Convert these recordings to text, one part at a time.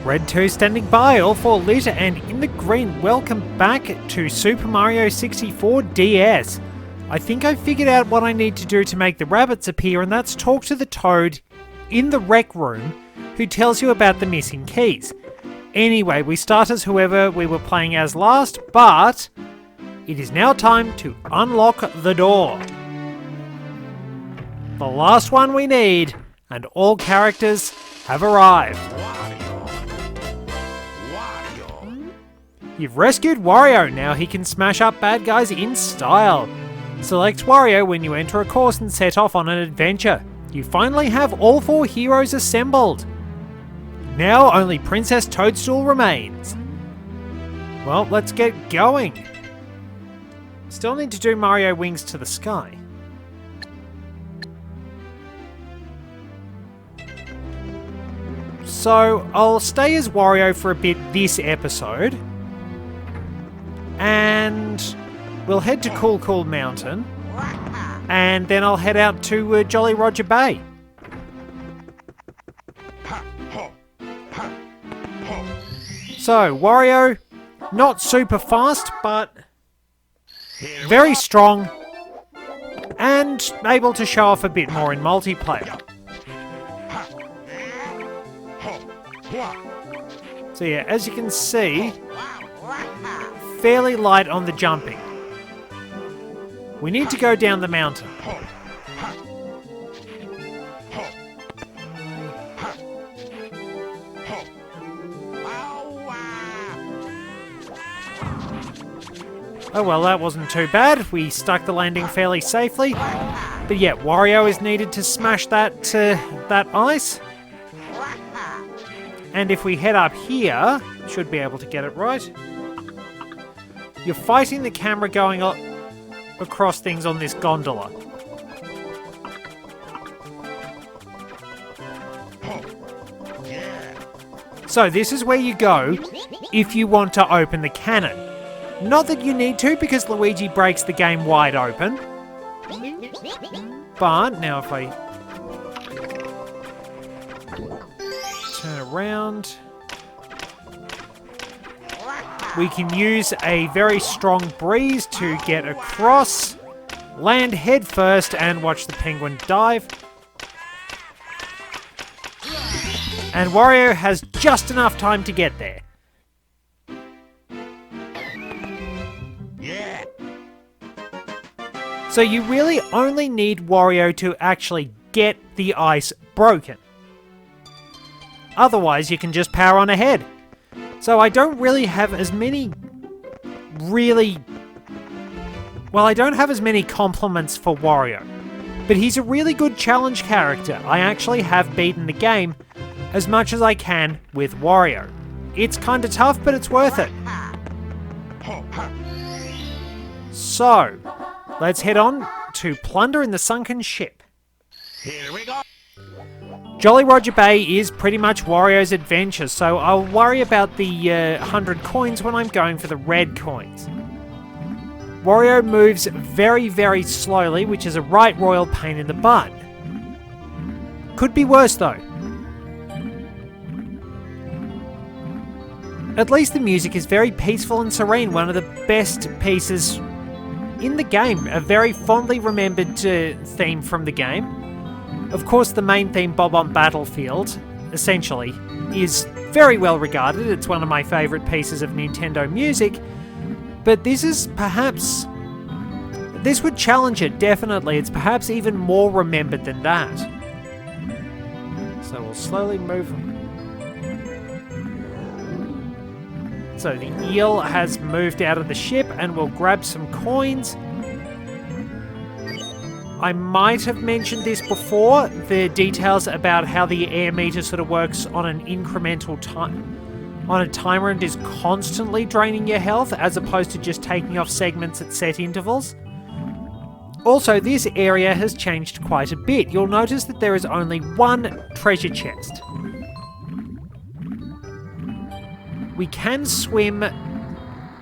Red 2 standing by, all 4 lit, and in the green, welcome back to Super Mario 64 DS. I think I figured out what I need to do to make the rabbits appear, and that's talk to the Toad in the rec room who tells you about the missing keys. Anyway, we start as whoever we were playing as last, but it is now time to unlock the door. The last one we need, and all characters have arrived. You've rescued Wario, now he can smash up bad guys in style. Select Wario when you enter a course and set off on an adventure. You finally have all 4 heroes assembled. Now only Princess Toadstool remains. Well, let's get going. Still need to do Mario Wings to the Sky. So, I'll stay as Wario for a bit this episode. And we'll head to Cool Cool Mountain. And then I'll head out to Jolly Roger Bay. So, Wario, not super fast, but very strong. And able to show off a bit more in multiplayer. So yeah, as you can see, fairly light on the jumping. We need to go down the mountain. Oh well, that wasn't too bad. We stuck the landing fairly safely. But yeah, Wario is needed to smash that ice. And if we head up here, should be able to get it right. You're fighting the camera going across things on this gondola. So this is where you go if you want to open the cannon. Not that you need to, because Luigi breaks the game wide open. But now if I turn around, we can use a very strong breeze to get across, land head first, and watch the penguin dive. And Wario has just enough time to get there. So you really only need Wario to actually get the ice broken. Otherwise, you can just power on ahead. So I don't really have as many I don't have as many compliments for Wario. But he's a really good challenge character. I actually have beaten the game as much as I can with Wario. It's kinda tough, but it's worth it. So, let's head on to plunder in the sunken ship. Here we go. Jolly Roger Bay is pretty much Wario's adventure, so I'll worry about the 100 coins when I'm going for the red coins. Wario moves very, very slowly, which is a right royal pain in the butt. Could be worse though. At least the music is very peaceful and serene, one of the best pieces in the game, a very fondly remembered theme from the game. Of course, the main theme, Bob on Battlefield, essentially, is very well regarded. It's one of my favourite pieces of Nintendo music. But this is perhaps... this would challenge it, definitely. It's perhaps even more remembered than that. So we'll slowly move... So the eel has moved out of the ship and we'll grab some coins. I might have mentioned this before, the details about how the air meter sort of works on an incremental time, on a timer, and is constantly draining your health as opposed to just taking off segments at set intervals. Also, this area has changed quite a bit. You'll notice that there is only one treasure chest. We can swim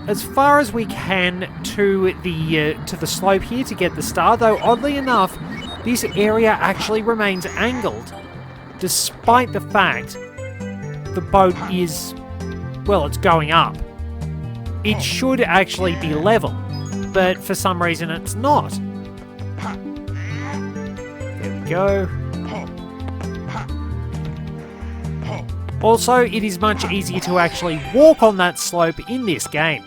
as far as we can to the slope here to get the star, though oddly enough, this area actually remains angled, despite the fact the boat is, well, it's going up. It should actually be level, but for some reason it's not. There we go. Also, it is much easier to actually walk on that slope in this game.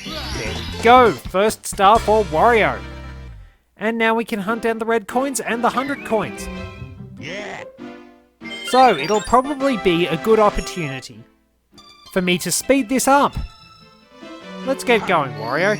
There we go, first star for Wario. And now we can hunt down the red coins and the 100 coins. Yeah. So, it'll probably be a good opportunity for me to speed this up. Let's get going, Wario.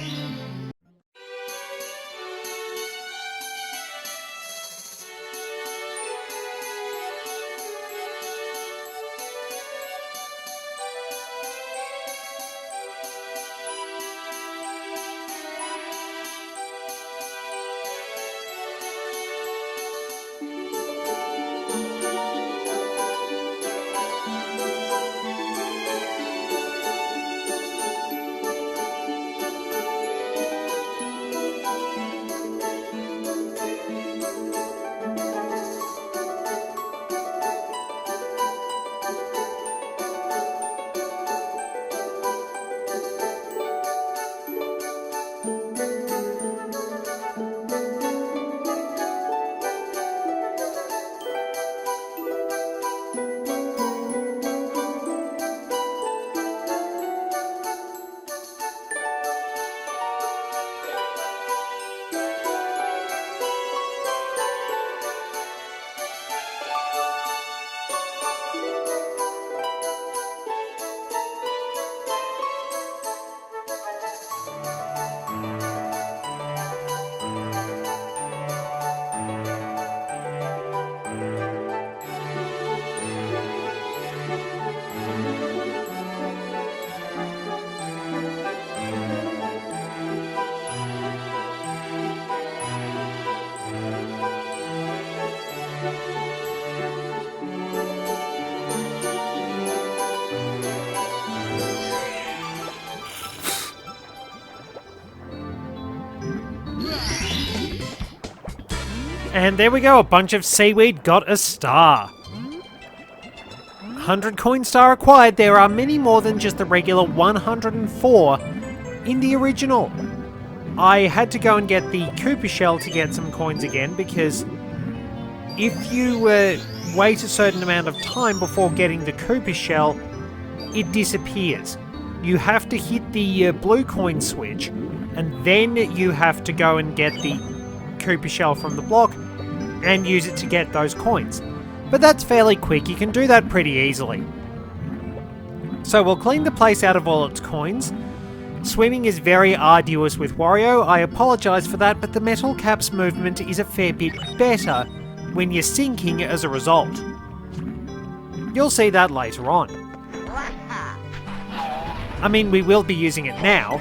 And there we go, a bunch of seaweed got a star. 100 coin star acquired. There are many more than just the regular 104 in the original. I had to go and get the Koopa shell to get some coins again, because if you wait a certain amount of time before getting the Koopa shell, it disappears. You have to hit the blue coin switch, and then you have to go and get the Koopa shell from the block and use it to get those coins. But that's fairly quick, you can do that pretty easily. So we'll clean the place out of all its coins. Swimming is very arduous with Wario, I apologise for that, but the metal cap's movement is a fair bit better when you're sinking as a result. You'll see that later on. I mean, we will be using it now.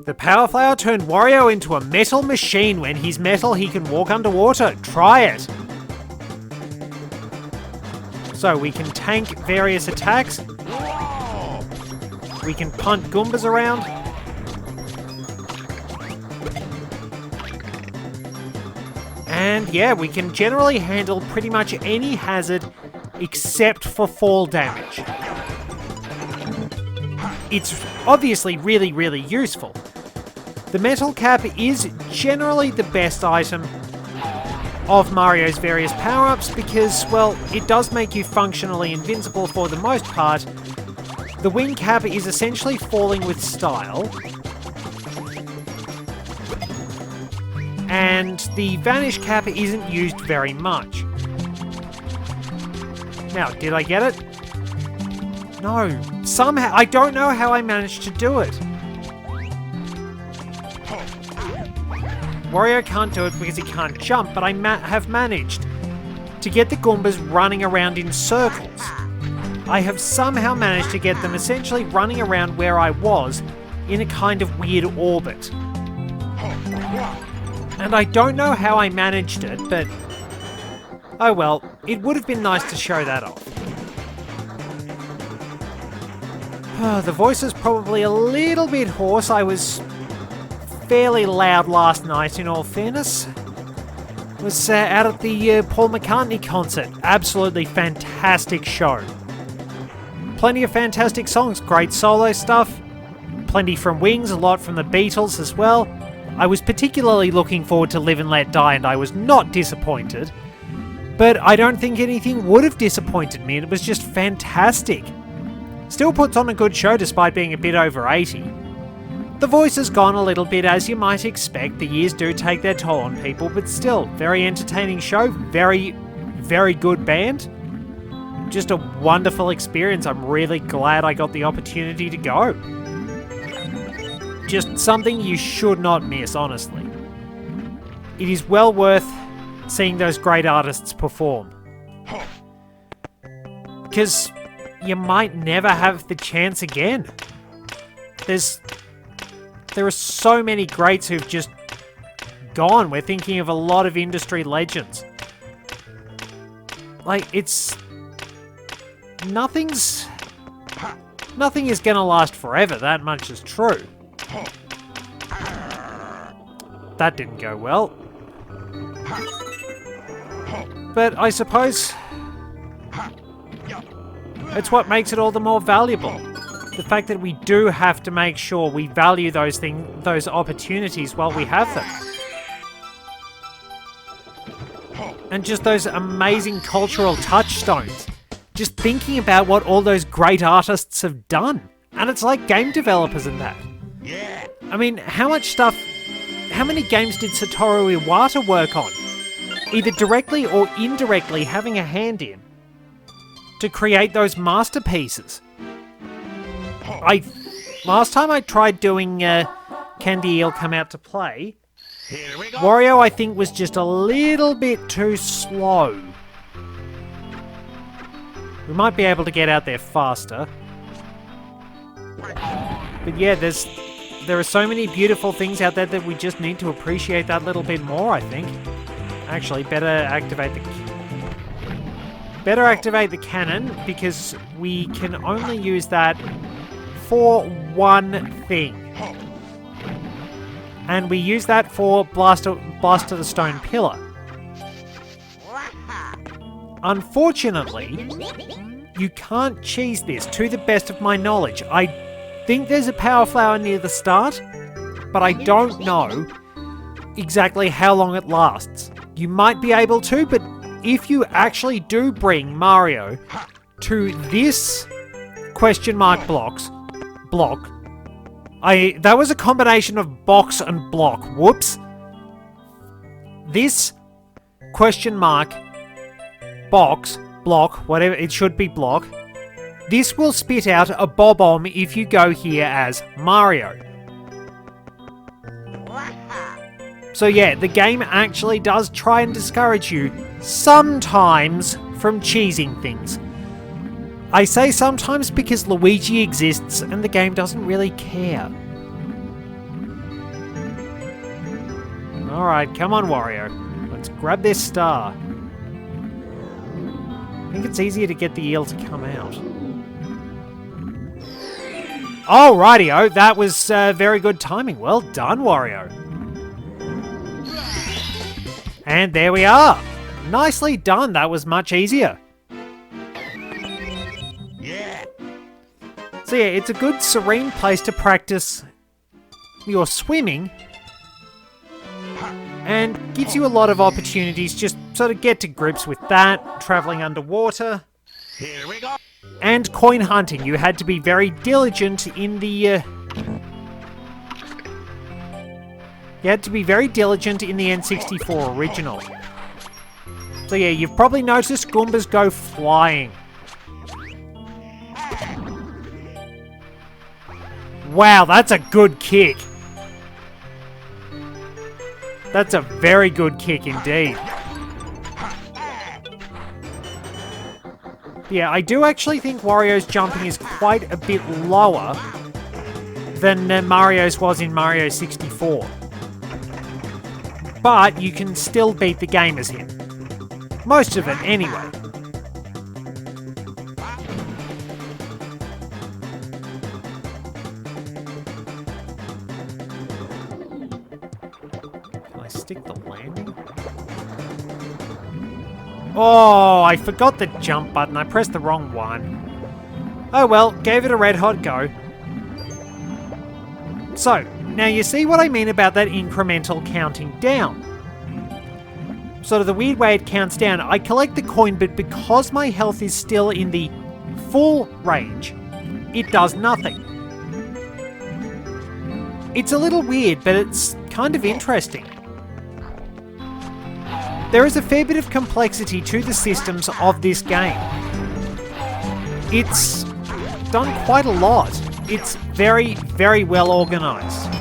The Power Flower turned Wario into a metal machine. When he's metal, he can walk underwater. Try it! So we can tank various attacks. We can punt Goombas around. And yeah, we can generally handle pretty much any hazard except for fall damage. It's obviously really, really useful. The metal cap is generally the best item of Mario's various power-ups because, well, it does make you functionally invincible for the most part. The wing cap is essentially falling with style. And the vanish cap isn't used very much. Now, did I get it? No. Somehow, I don't know how I managed to do it. Wario can't do it because he can't jump, but I have managed to get the Goombas running around in circles. I have somehow managed to get them essentially running around where I was in a kind of weird orbit. And I don't know how I managed it, but oh well, it would have been nice to show that off. The voice is probably a little bit hoarse. I was fairly loud last night, in all fairness. Was out at the Paul McCartney concert. Absolutely fantastic show. Plenty of fantastic songs, great solo stuff. Plenty from Wings, a lot from the Beatles as well. I was particularly looking forward to Live and Let Die, and I was not disappointed. But I don't think anything would have disappointed me, and it was just fantastic. Still puts on a good show despite being a bit over 80. The voice has gone a little bit, as you might expect. The years do take their toll on people, but still, very entertaining show, very, very good band. Just a wonderful experience. I'm really glad I got the opportunity to go. Just something you should not miss, honestly. It is well worth seeing those great artists perform. Because you might never have the chance again. There are so many greats who've just gone. We're thinking of a lot of industry legends. Like, nothing is gonna last forever, that much is true. That didn't go well. But I suppose it's what makes it all the more valuable. The fact that we do have to make sure we value those opportunities while we have them. And just those amazing cultural touchstones. Just thinking about what all those great artists have done. And it's like game developers and that. I mean, how many games did Satoru Iwata work on? Either directly or indirectly having a hand in to create those masterpieces. Last time I tried doing Can the Eel Come Out to Play, Wario I think was just a little bit too slow. We might be able to get out there faster. But yeah, there are so many beautiful things out there that we just need to appreciate that little bit more, I think. Actually, better activate the cannon, because we can only use that for one thing. And we use that for Blast to the Stone Pillar. Unfortunately, you can't cheese this, to the best of my knowledge. I think there's a power flower near the start, but I don't know exactly how long it lasts. You might be able to, but if you actually do bring Mario to this question mark block, that was a combination of box and block, whoops. This question mark box, block, whatever, it should be block. This will spit out a bob-omb if you go here as Mario. So yeah, the game actually does try and discourage you sometimes from cheesing things. I say sometimes because Luigi exists and the game doesn't really care. Alright, come on Wario. Let's grab this star. I think it's easier to get the eel to come out. Alrighty-o, that was very good timing. Well done, Wario. And there we are. Nicely done. That was much easier. So yeah, it's a good serene place to practice your swimming and gives you a lot of opportunities just sort of get to grips with that, travelling underwater. Here we go. And coin hunting. You had to be very diligent in the You had to be very diligent in the N64 original. So yeah, you've probably noticed Goombas go flying. Wow, that's a good kick. That's a very good kick indeed. Yeah, I do actually think Wario's jumping is quite a bit lower than Mario's was in Mario 64. But you can still beat the game as him. Most of it, anyway. Can I stick the landing? Oh, I forgot the jump button. I pressed the wrong one. Oh well, gave it a red hot go. So, now you see what I mean about that incremental counting down. Sort of the weird way it counts down. I collect the coin, but because my health is still in the full range, it does nothing. It's a little weird, but it's kind of interesting. There is a fair bit of complexity to the systems of this game. It's done quite a lot. It's very, very well organised.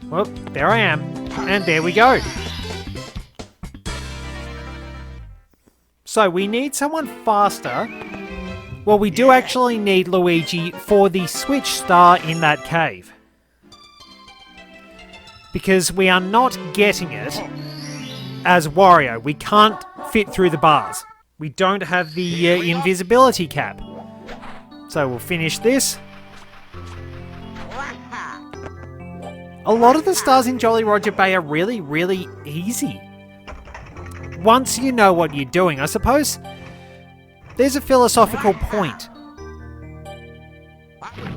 Well, there I am. And there we go. So we need someone faster. Well, we do actually need Luigi for the switch star in that cave. Because we are not getting it as Wario. We can't fit through the bars. We don't have the invisibility cap. So we'll finish this. A lot of the stars in Jolly Roger Bay are really, really easy. Once you know what you're doing, I suppose there's a philosophical point.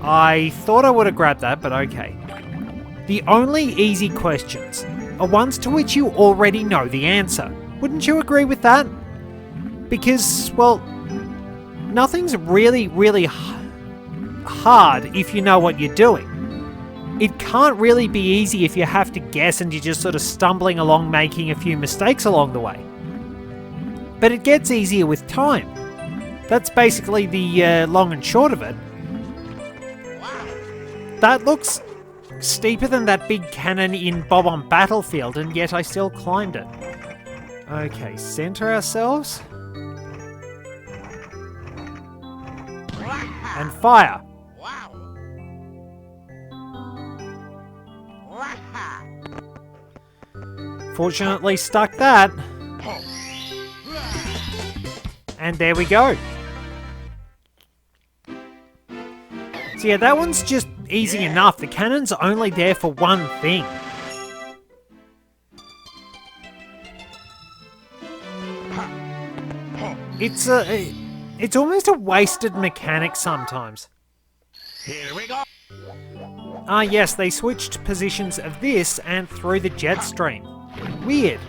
I thought I would have grabbed that, but okay. The only easy questions are ones to which you already know the answer. Wouldn't you agree with that? Because, well, nothing's really, really hard if you know what you're doing. It can't really be easy if you have to guess and you're just sort of stumbling along making a few mistakes along the way. But it gets easier with time. That's basically the long and short of it. That looks steeper than that big cannon in Bob on Battlefield, and yet I still climbed it. Okay, center ourselves. And fire. Fortunately stuck that. And there we go. So yeah, that one's just easy enough. The cannon's only there for one thing. It's almost a wasted mechanic sometimes. Here we go. Ah yes, they switched positions of this and through the jet stream. Weird.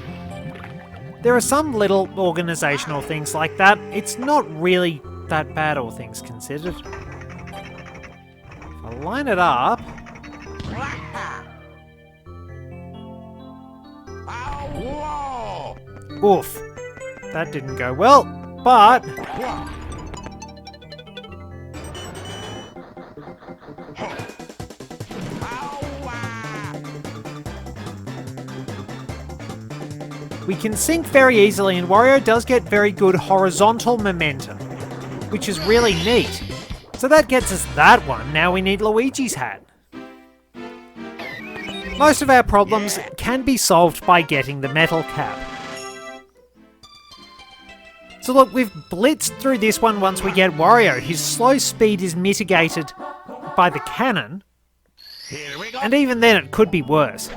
There are some little organisational things like that. It's not really that bad, all things considered. If I line it up... Oof. That didn't go well, but... We can sink very easily, and Wario does get very good horizontal momentum, which is really neat. So that gets us that one. Now we need Luigi's hat. Most of our problems can be solved by getting the metal cap. So look, we've blitzed through this one once we get Wario. His slow speed is mitigated by the cannon, Here we go. and even then it could be worse.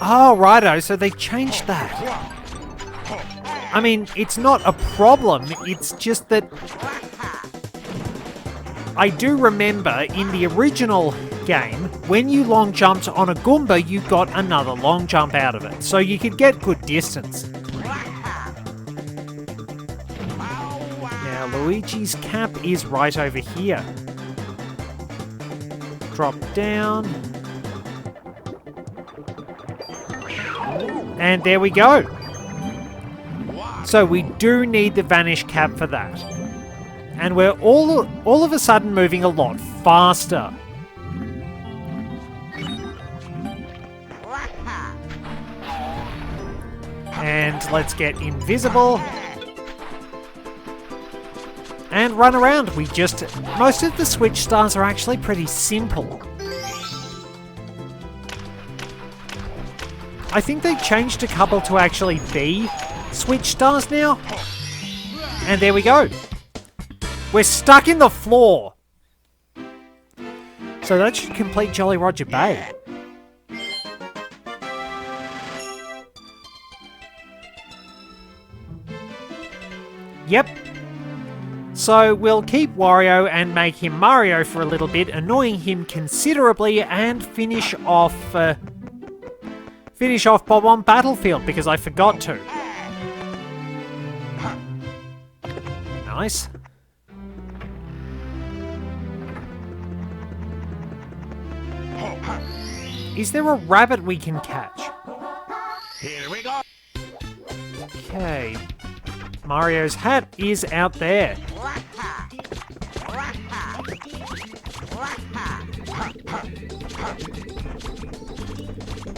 Oh, righto, so they changed that. I mean, it's not a problem, it's just that... I do remember in the original game, when you long jumped on a Goomba, you got another long jump out of it, so you could get good distance. Now, Luigi's cap is right over here. Drop down. And there we go. So we do need the vanish cap for that. And we're all of a sudden moving a lot faster. And let's get invisible. And run around. Most of the switch stars are actually pretty simple. I think they changed a couple to actually be switch stars now. And there we go. We're stuck in the floor. So that should complete Jolly Roger Bay. Yep. So we'll keep Wario and make him Mario for a little bit, annoying him considerably, and finish off Bob on Battlefield because I forgot to. Nice. Is there a rabbit we can catch? Here we go. Okay. Mario's hat is out there.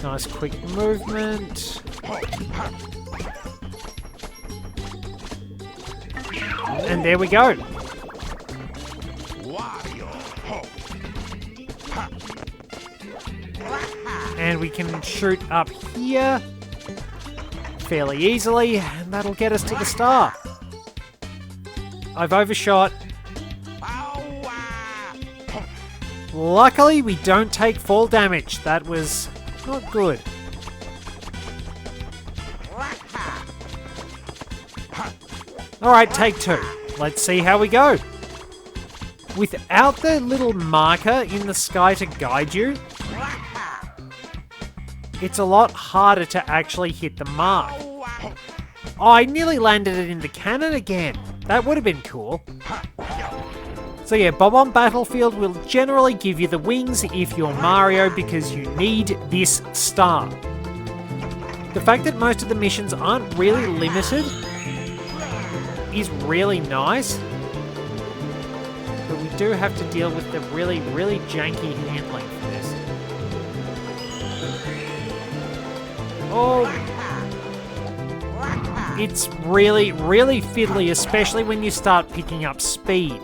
Nice quick movement. And there we go. Wario. And we can shoot up here fairly easily, and that'll get us to the star. I've overshot. Luckily, we don't take fall damage. That was not good. Alright, take two. Let's see how we go. Without the little marker in the sky to guide you, it's a lot harder to actually hit the mark. Oh, I nearly landed it in the cannon again. That would have been cool. So yeah, Bob on Battlefield will generally give you the wings if you're Mario because you need this star. The fact that most of the missions aren't really limited is really nice. But we do have to deal with the really, really janky handling for this. Oh, it's really, really fiddly, especially when you start picking up speed.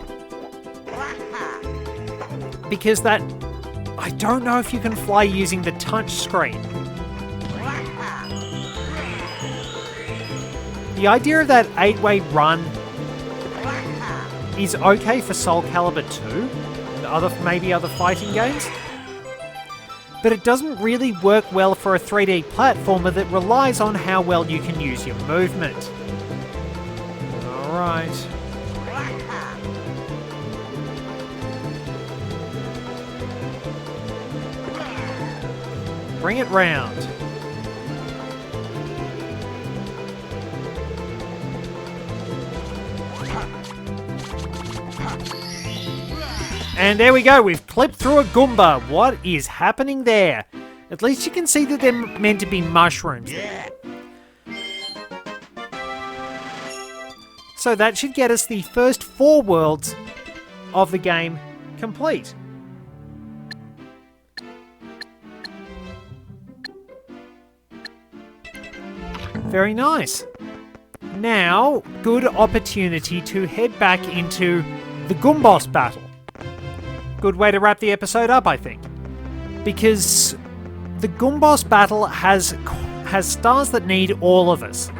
Because that, I don't know if you can fly using the touch screen. The idea of that 8-way run is okay for Soul Calibur 2 and maybe other fighting games. But it doesn't really work well for a 3D platformer that relies on how well you can use your movement. Alright. Bring it round. And there we go, we've clipped through a Goomba. What is happening there? At least you can see that they're meant to be mushrooms there. So that should get us the first 4 worlds of the game complete. Very nice. Now, good opportunity to head back into the Goomboss battle. Good way to wrap the episode up, I think. Because the Goomboss battle has stars that need all of us.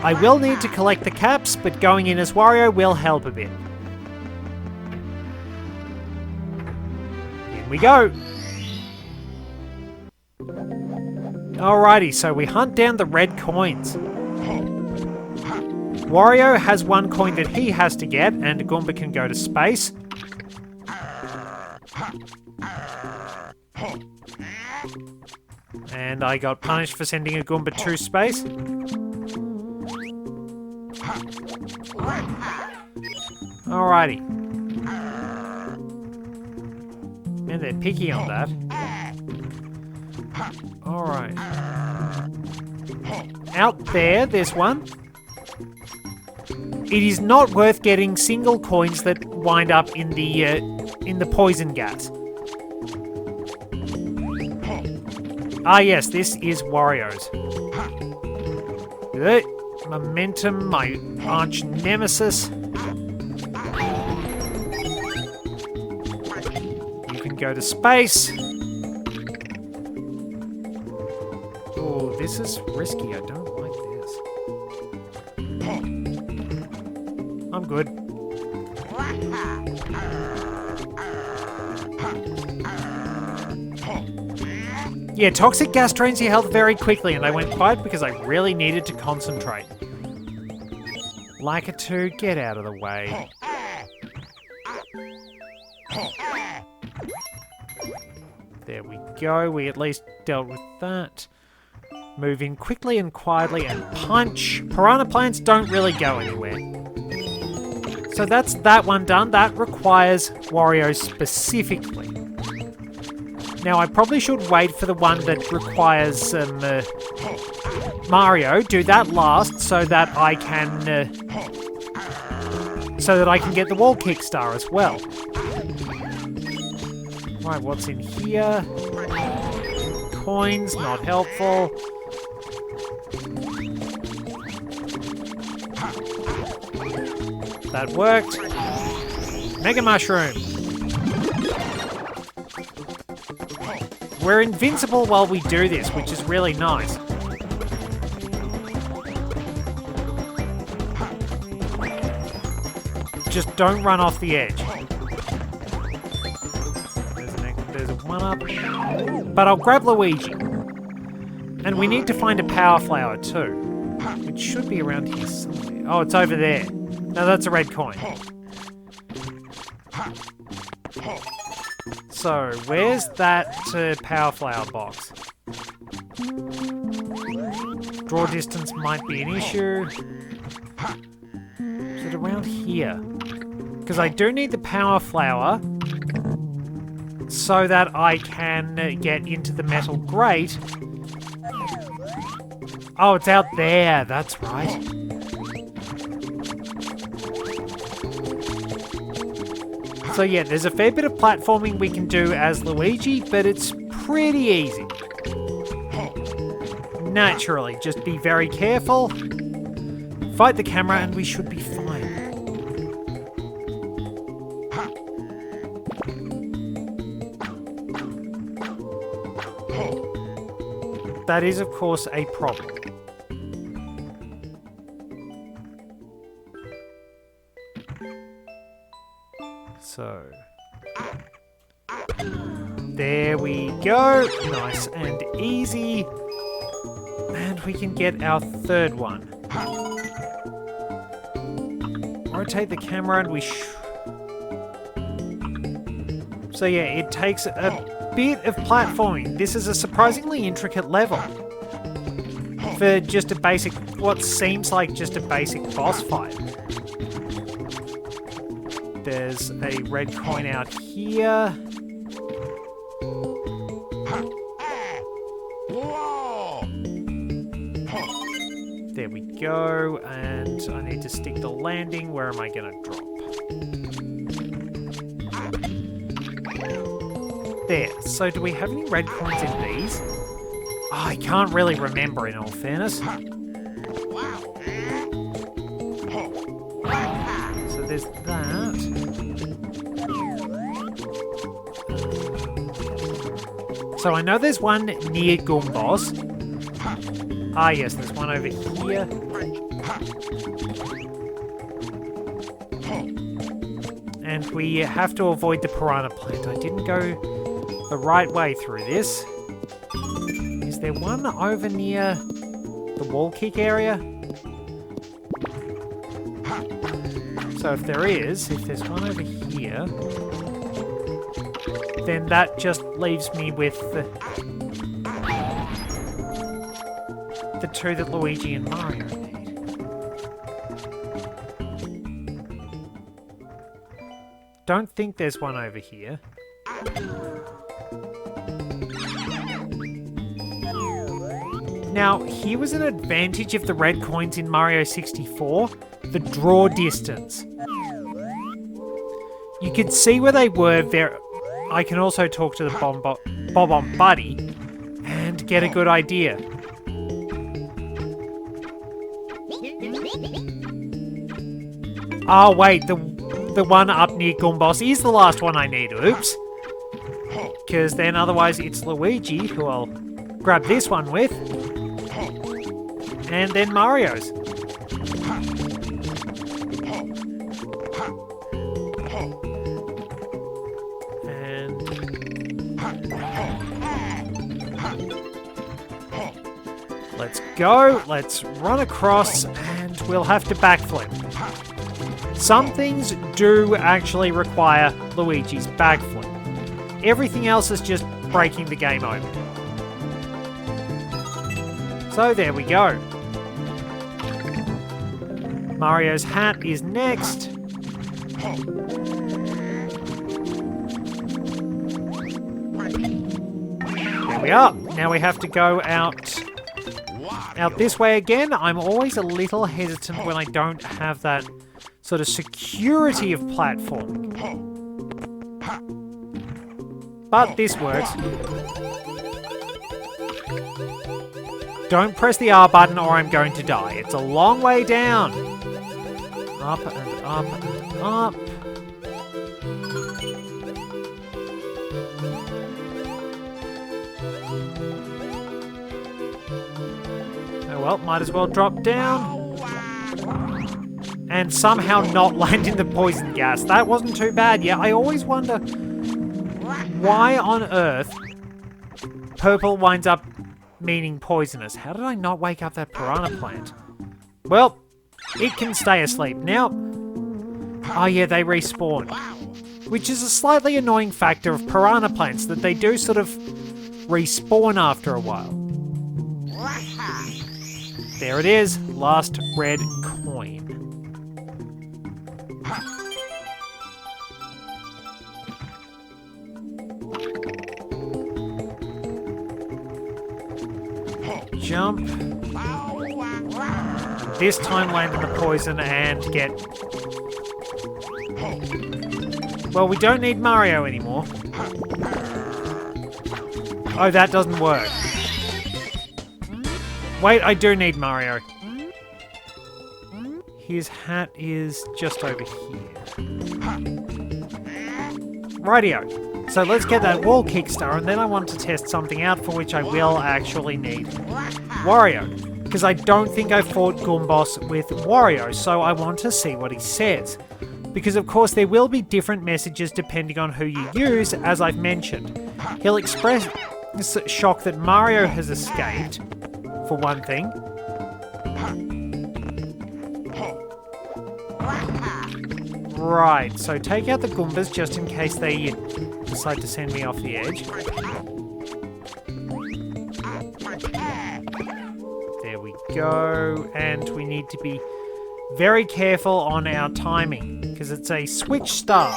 I will need to collect the caps, but going in as Wario will help a bit. In we go. Alrighty, so we hunt down the red coins. Wario has 1 coin that he has to get, and a Goomba can go to space. And I got punished for sending a Goomba to space. Alrighty. Man, they're picky on that. Alright. Out there's one. It is not worth getting single coins that wind up in the poison gas. Ah yes, this is Wario's. Momentum, my arch nemesis. You can go to space. Oh, this is risky. I don't like this. I'm good. Yeah, toxic gas drains your health very quickly, and I went quiet because I really needed to concentrate. Like 2, get out of the way. There we go, we at least dealt with that. Move in quickly and quietly and punch. Piranha plants don't really go anywhere. So that's that one done. That requires Wario specifically. Now I probably should wait for the one that requires Mario. Do that last so that I can get the wall kick star as well. Right, what's in here? Coins, not helpful. That worked. Mega Mushroom. We're invincible while we do this, which is really nice. Just don't run off the edge. There's a one-up. But I'll grab Luigi. And we need to find a power flower too. Which should be around here somewhere. Oh, it's over there. No, that's a red coin. So, where's that power flower box? Draw distance might be an issue. Is it around here? Because I do need the power flower so that I can get into the metal grate. Oh, it's out there. That's right. So yeah, there's a fair bit of platforming we can do as Luigi, but it's pretty easy. Naturally, just be very careful. Fight the camera and we should be fine. That is, of course, a problem. So, there we go. Nice and easy. And we can get our third one. Rotate the camera and we So yeah, it takes a bit of platforming. This is a surprisingly intricate level. For just a basic, what seems like just a basic boss fight. There's a red coin out here. There we go, and I need to stick the landing. Where am I going to drop? There. So do we have any red coins in these? Oh, I can't really remember, in all fairness. So there's that. So I know there's one near Goombos. Ah yes, there's one over here. And we have to avoid the piranha plant. I didn't go the right way through this. Is there one over near the wall kick area? So if there's one over here, then that just leaves me with the two that Luigi and Mario need. Don't think there's one over here. Now, here was an advantage of the red coins in Mario 64, the draw distance. You could see where they were there. I can also talk to the Bob-omb Buddy and get a good idea. Oh wait, the one up near Goombos is the last one I need. Oops. Because then otherwise it's Luigi, who I'll grab this one with. And then Mario's. And let's go. Let's run across and we'll have to backflip. Some things do actually require Luigi's backflip. Everything else is just breaking the game open. So there we go. Mario's hat is next. There we are. Now we have to go out this way again. I'm always a little hesitant when I don't have that sort of security of platforming. But this works. Don't press the R button or I'm going to die. It's a long way down. Up and up and up. Oh well, might as well drop down. And somehow not land in the poison gas. That wasn't too bad. Yeah, I always wonder why on earth purple winds up meaning poisonous. How did I not wake up that piranha plant? Well, it can stay asleep. Now, oh yeah, they respawn. Which is a slightly annoying factor of piranha plants, that they do sort of respawn after a while. There it is, last red coin. Jump. This time land in the poison and get... Well, we don't need Mario anymore. Oh, that doesn't work. Wait, I do need Mario. His hat is just over here. Rightio. So let's get that wall kickstar, and then I want to test something out for which I will actually need Wario. Because I don't think I fought Goombos with Wario, so I want to see what he says. Because of course there will be different messages depending on who you use, as I've mentioned. He'll express shock that Mario has escaped, for one thing. Right, so take out the Goombas just in case they decide to send me off the edge. There we go, and we need to be very careful on our timing, because it's a switch star.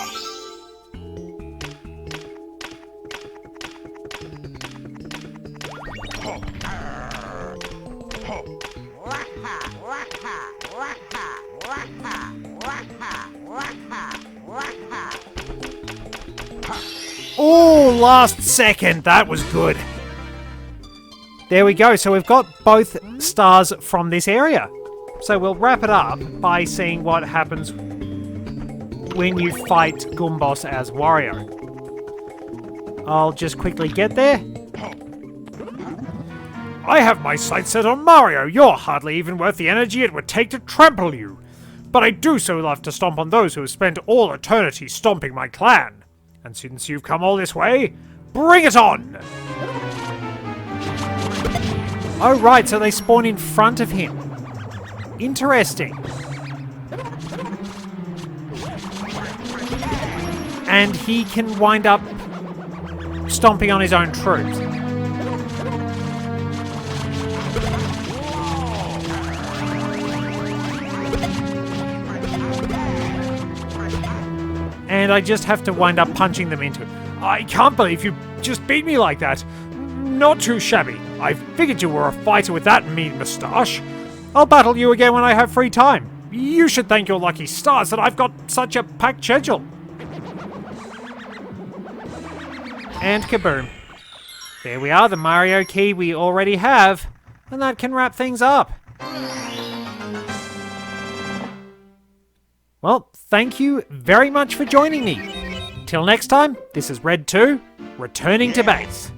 Oh, last second. That was good. There we go. So we've got both stars from this area. So we'll wrap it up by seeing what happens when you fight Goombos as Wario. I'll just quickly get there. I have my sights set on Mario. You're hardly even worth the energy it would take to trample you. But I do so love to stomp on those who have spent all eternity stomping my clan. And since you've come all this way, bring it on! Oh right, so they spawn in front of him. Interesting. And he can wind up stomping on his own troops. And I just have to wind up punching them into it. I can't believe you just beat me like that. Not too shabby. I figured you were a fighter with that mean moustache. I'll battle you again when I have free time. You should thank your lucky stars that I've got such a packed schedule. And kaboom. There we are, the Mario key we already have. And that can wrap things up. Well, thank you very much for joining me. Till next time, this is Red 2, returning to base.